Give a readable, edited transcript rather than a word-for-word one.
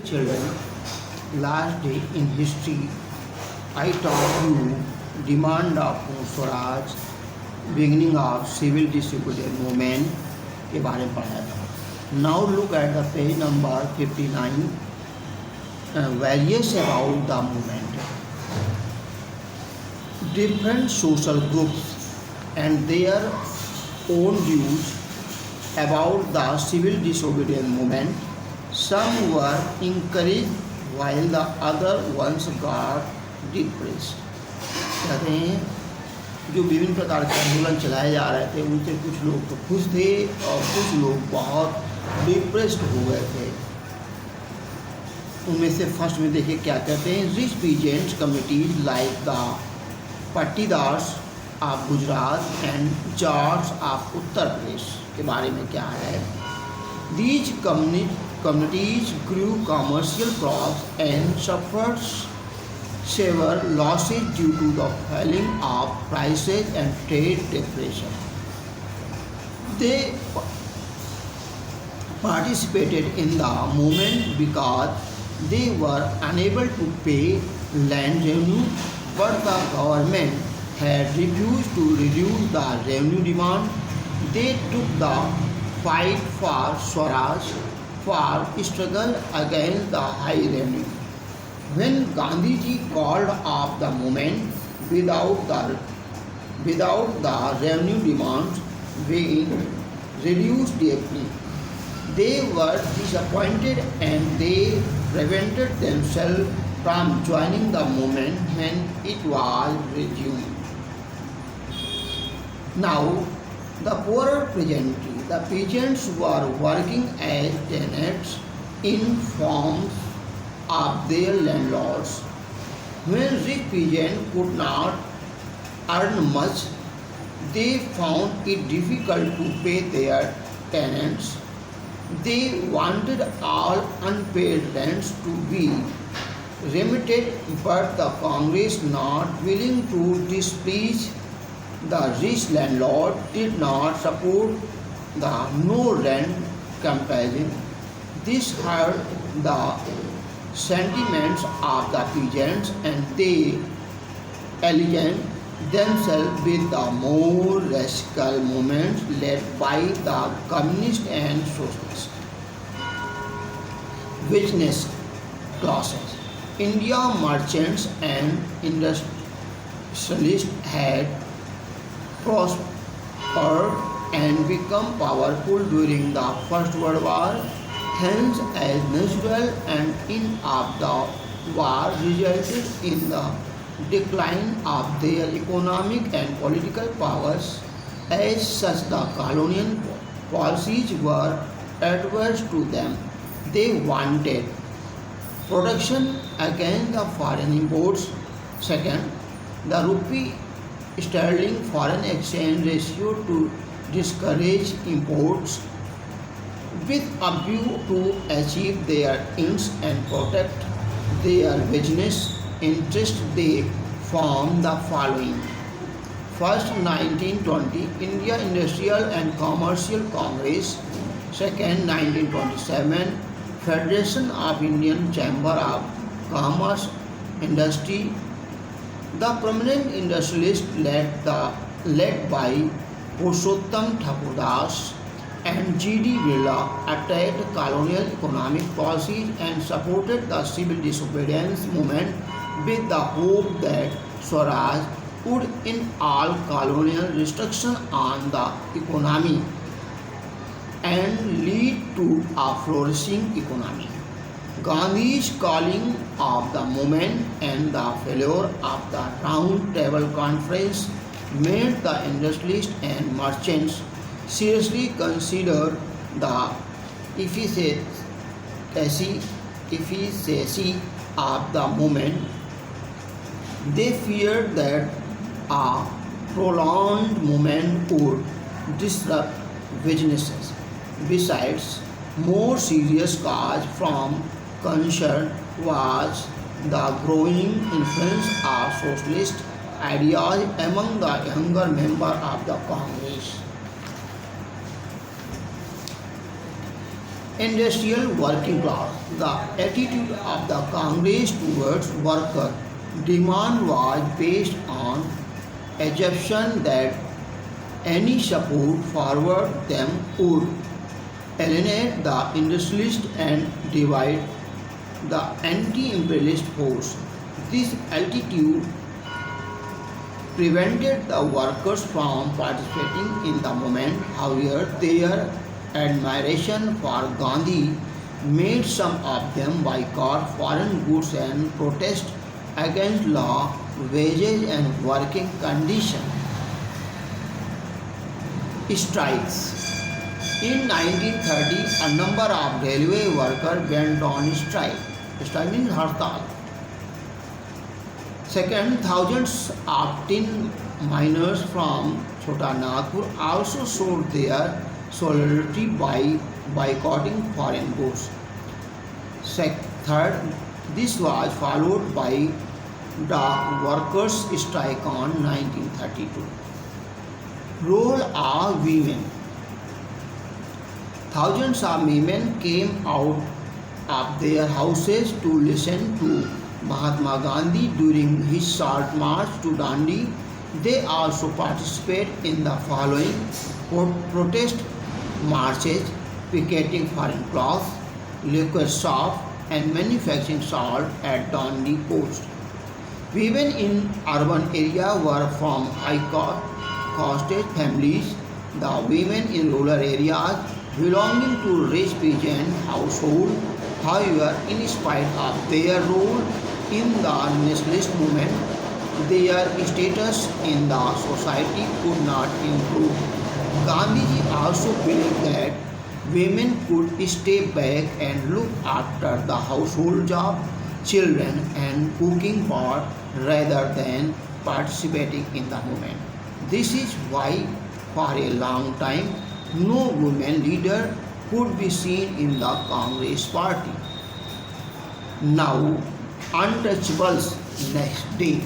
children, last day in history, I taught you demand of Swaraj, beginning of civil disobedience movement के बारे में पढ़ाया था. Now look at the page number 59, various about the movement. Different social groups and their own views about the civil disobedience movement. Some were encouraged while the other ones got depressed. कहते हैं जो विभिन्न प्रकार के आंदोलन चलाए जा रहे थे उनसे कुछ लोग तो खुश थे और कुछ लोग बहुत डिप्रेस्ड हो गए थे. उनमें से फर्स्ट में देखिए क्या कहते हैं. Rich peasants committees like the Patidars of Gujarat and Jats of Uttar Pradesh के बारे में क्या है. These communities grew commercial crops and suffered severe losses due to the falling of prices and trade depression. They participated in the movement because they were unable to pay land revenue, but the government had refused to reduce the revenue demand. They took the fight for Swaraj for struggle against the high revenue. When Gandhiji called off the movement without the revenue demands being reduced deeply, they were disappointed and they prevented themselves from joining the movement when it was resumed. Now, the poorer peasantry, the peasants were working as tenants in farms of their landlords. When rich peasants could not earn much, they found it difficult to pay their tenants. They wanted all unpaid rents to be remitted, but the Congress, not willing to displease the rich landlord, did not support the no rent campaign. This hurt the sentiments of the peasants and they aliened themselves with the more radical movements led by the communist and socialist business classes. India merchants and industrialists had prospered and become powerful during the First World War. Hence, as natural and end of the war resulted in the decline of their economic and political powers, as such the colonial policies were adverse to them. They wanted protection against the foreign imports. Second, the rupee sterling foreign exchange ratio to discourage imports with a view to achieve their ends and protect their business interests. They formed the following. First, 1920, India Industrial and Commercial Congress. Second, 1927, Federation of Indian Chamber of Commerce Industry. The prominent industrialists led by Purushottam Thakurdas and G.D. Birla attacked colonial economic policies and supported the civil disobedience movement with the hope that Swaraj would end all colonial restriction on the economy and lead to a flourishing economy. Gandhi's calling of the movement and the failure of the Round Table Conference made the industrialists and merchants seriously consider the efficacy of the movement. They feared that a prolonged movement would disrupt businesses. Besides, more serious cause from concern was the growing influence of socialist ideas among the younger members of the Congress. Industrial working class. The attitude of the Congress towards worker demand was based on assumption that any support forward them would alienate the industrialist and divide the anti-imperialist force. This attitude prevented the workers from participating in the movement. However, their admiration for Gandhi made some of them boycott foreign goods and protest against low wages and working conditions. Strikes. In 1930, a number of railway workers went on strike. Strike means hartal. Second, thousands of tin miners from Chota Nagpur also showed their solidarity by boycotting foreign goods. Third, this was followed by the workers' strike on 1932. Role of women. Thousands of women came out of their houses to listen to Mahatma Gandhi during his short march to Dandi. They also participate in the following protest marches: picketing foreign cloth, liquor shop, and manufacturing salt at Dandi Post. Women in urban area were from high-caste families. The women in rural areas belonging to rich peasant household, however, in spite of their role in the nationalist movement, their status in the society could not improve. Gandhiji also believed that women could step back and look after the household job, children, and cooking part rather than participating in the movement. This is why, for a long time, no women leader could be seen in the Congress party. Now, untouchables next day.